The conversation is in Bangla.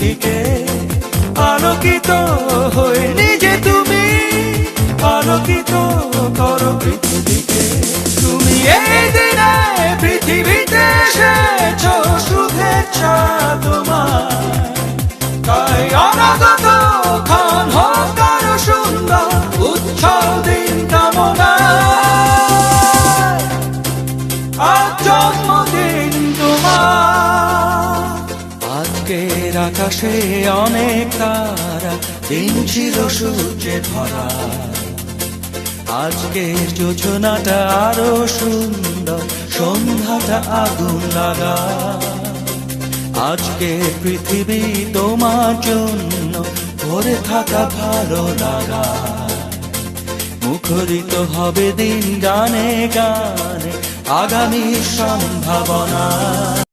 পৃথিবীকে আলোকিত হয়ে নিজে তুমি আলোকিত করো পৃথিবীকে। তুমি এই দিনে পৃথিবীতে এসেছ, শুভেচ্ছা তোমার। তাই অনাগত ক্ষণ হোক আরো সুন্দর, উৎসব দিন কামনা। আজ জন্মদিন তোমার। আজকের আকাশে অনেক তারা, দিন ছিল সূর্যে ভরা। আজকের যোজনাটা আরো সুন্দর, সন্ধ্যাটা আগুন লাগা। আজকের পৃথিবী তোমার জন্য ভরে থাকা ভালো লাগা। মুখরিত হবে দিন গানে গানে, আগামী সম্ভাবনা।